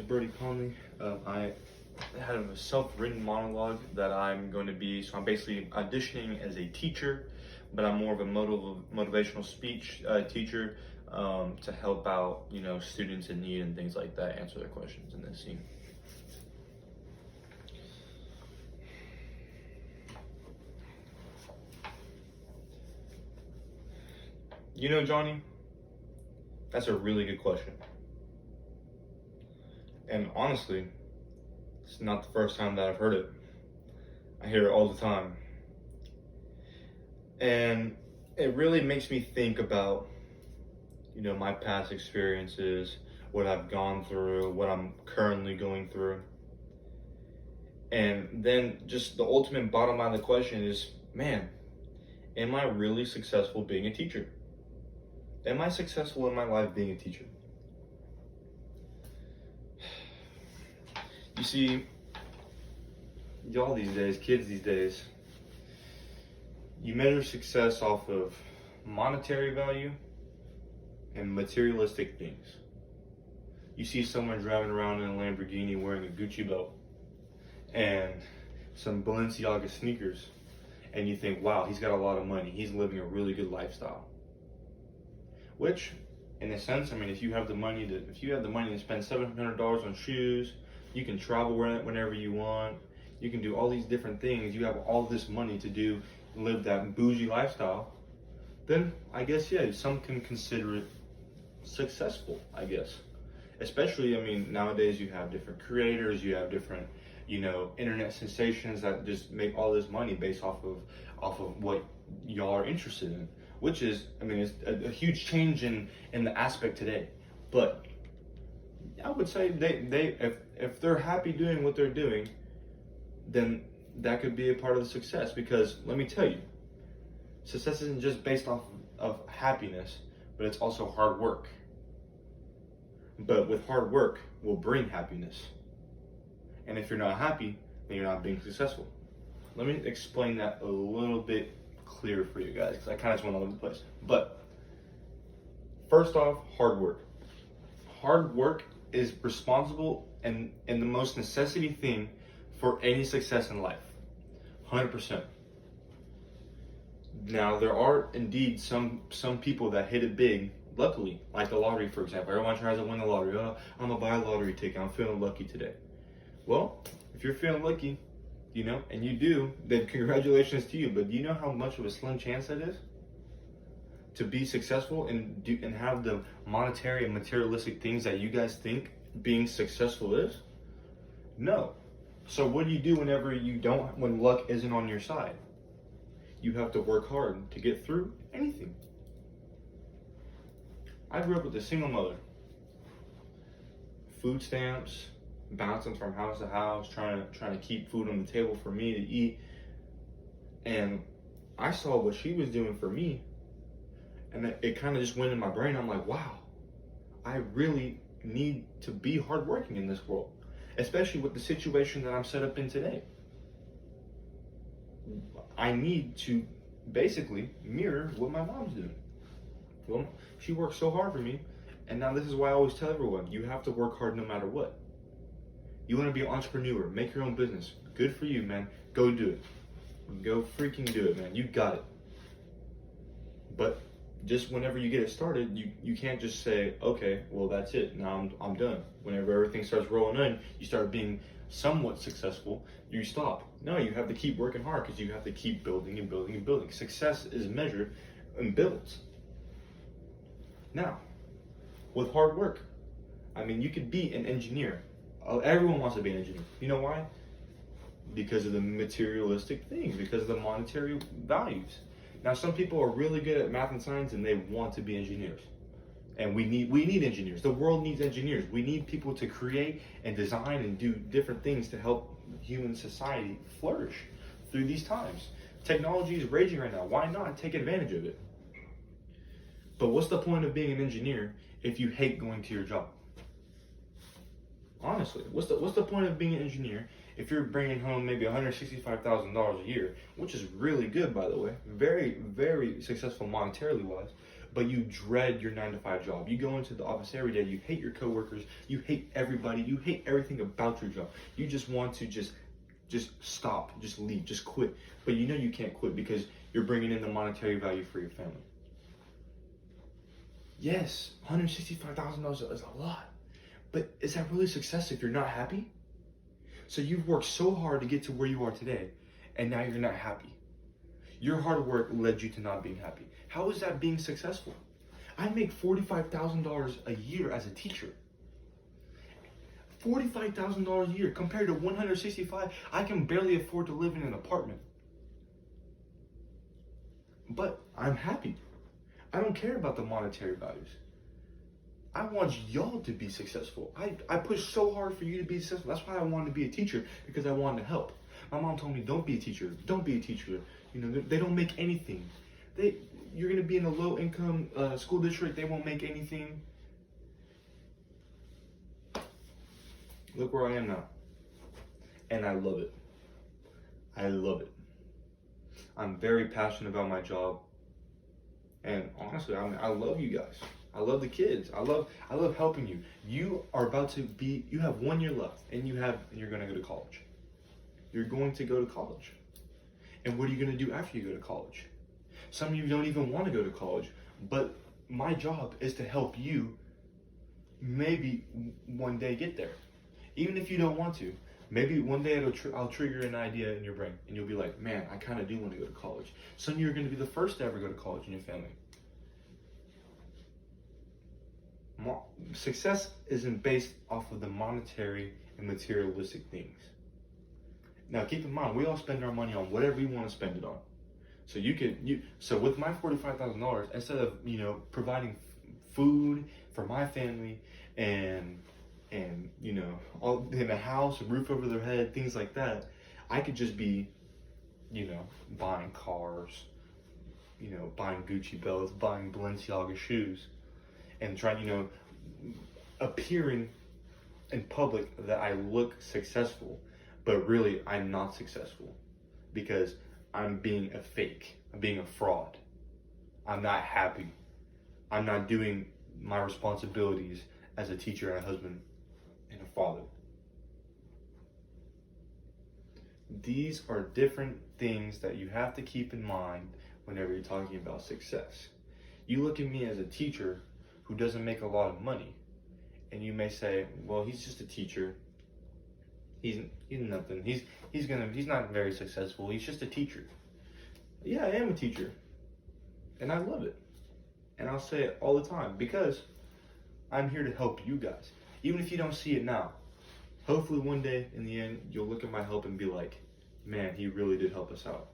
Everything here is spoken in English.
Brody Conley. I had a self-written monologue that I'm going to be, so I'm basically auditioning as a teacher, but I'm more of a motivational speech teacher to help out, students in need and things like that, answer their questions in this scene. Johnny, that's a really good question. And honestly, it's not the first time that I've heard it. I hear it all the time. And it really makes me think about, my past experiences, what I've gone through, what I'm currently going through. And then just the ultimate bottom line of the question is, man, am I really successful being a teacher? Am I successful in my life being a teacher? You see, y'all these days, kids these days, you measure success off of monetary value and materialistic things. You see someone driving around in a Lamborghini wearing a Gucci belt and some Balenciaga sneakers, and you think, wow, he's got a lot of money. He's living a really good lifestyle. Which, in a sense, if you have the money to spend $700 on shoes, you can travel whenever you want. You can do all these different things. You have all this money to live that bougie lifestyle. Then I guess, yeah, some can consider it successful, I guess. Especially, nowadays you have different creators, you have different, internet sensations that just make all this money based off of what y'all are interested in. Which is, it's a huge change in the aspect today. But I would say if they're happy doing what they're doing, then that could be a part of the success. Because let me tell you, success isn't just based off of happiness, but it's also hard work. But with hard work will bring happiness. And if you're not happy, then you're not being successful. Let me explain that a little bit clearer for you guys, because I kind of just went all over the place. But first off, hard work. Hard work is responsible and the most necessity thing for any success in life. 100%. Now, there are indeed some people that hit it big, luckily, like the lottery, for example. Everyone tries to win the lottery. Oh, I'm gonna buy a lottery ticket. I'm feeling lucky today. Well, if you're feeling lucky, and you do, then congratulations to you. But do you know how much of a slim chance that is to be successful and have the monetary and materialistic things that you guys think being successful is? No. So what do you do when luck isn't on your side? You have to work hard to get through anything. I grew up with a single mother. Food stamps, bouncing from house to house, trying to keep food on the table for me to eat. And I saw what she was doing for me, and it kind of just went in my brain. I'm like, wow, I really need to be hardworking in this world, especially with the situation that I'm set up in today. I need to basically mirror what my mom's doing. Well, she worked so hard for me, and now this is why I always tell everyone, you have to work hard no matter what. You want to be an entrepreneur, make your own business. Good for you, man. Go do it. Go freaking do it, man. You got it. But just whenever you get it started, you can't just say, okay, well, that's it. Now I'm done. Whenever everything starts rolling in, you start being somewhat successful, you stop. No, you have to keep working hard because you have to keep building and building and building. Success is measured and built. Now, with hard work, you could be an engineer. Everyone wants to be an engineer. You know why? Because of the materialistic things, because of the monetary values. Now, some people are really good at math and science and they want to be engineers. And we need engineers. The world needs engineers. We need people to create and design and do different things to help human society flourish through these times. Technology is raging right now. Why not take advantage of it? But what's the point of being an engineer if you hate going to your job? Honestly, what's the point of being an engineer if you're bringing home maybe $165,000 a year, which is really good, by the way, very, very successful monetarily wise, but you dread your 9 to 5 job. You go into the office every day, you hate your coworkers, you hate everybody, you hate everything about your job. You just want to just stop, just leave, just quit. But you know you can't quit because you're bringing in the monetary value for your family. Yes, $165,000 is a lot, but is that really success if you're not happy? So you've worked so hard to get to where you are today, and now you're not happy. Your hard work led you to not being happy. How is that being successful? I make $45,000 a year as a teacher. $45,000 a year compared to $165,000. I can barely afford to live in an apartment. But I'm happy. I don't care about the monetary values. I want y'all to be successful. I pushed so hard for you to be successful. That's why I wanted to be a teacher, because I wanted to help. My mom told me, don't be a teacher. Don't be a teacher. You know, they don't make anything. You're going to be in a low-income school district. They won't make anything. Look where I am now. And I love it. I love it. I'm very passionate about my job. And honestly, I love you guys. I love the kids. I love helping you. You have 1 year left, and you're going to go to college. You're going to go to college. And what are you going to do after you go to college? Some of you don't even want to go to college, but my job is to help you maybe one day get there. Even if you don't want to. Maybe one day I'll trigger an idea in your brain, and you'll be like, man, I kind of do want to go to college. Some of you are going to be the first to ever go to college in your family. Success isn't based off of the monetary and materialistic things. Now, keep in mind, we all spend our money on whatever we want to spend it on. So so with my $45,000, instead of providing food for my family and all in a house, a roof over their head, things like that, I could just be buying cars, buying Gucci belts, buying Balenciaga shoes, and trying appearing in public that I look successful, but really I'm not successful because I'm being a fake. I'm being a fraud. I'm not happy. I'm not doing my responsibilities as a teacher and a husband and a father. These are different things that you have to keep in mind whenever you're talking about success. You look at me as a teacher who doesn't make a lot of money, and you may say, well, he's just a teacher. He's nothing. He's not very successful. He's just a teacher. Yeah, I am a teacher, and I love it. And I'll say it all the time because I'm here to help you guys. Even if you don't see it now, hopefully one day in the end, you'll look at my help and be like, man, he really did help us out.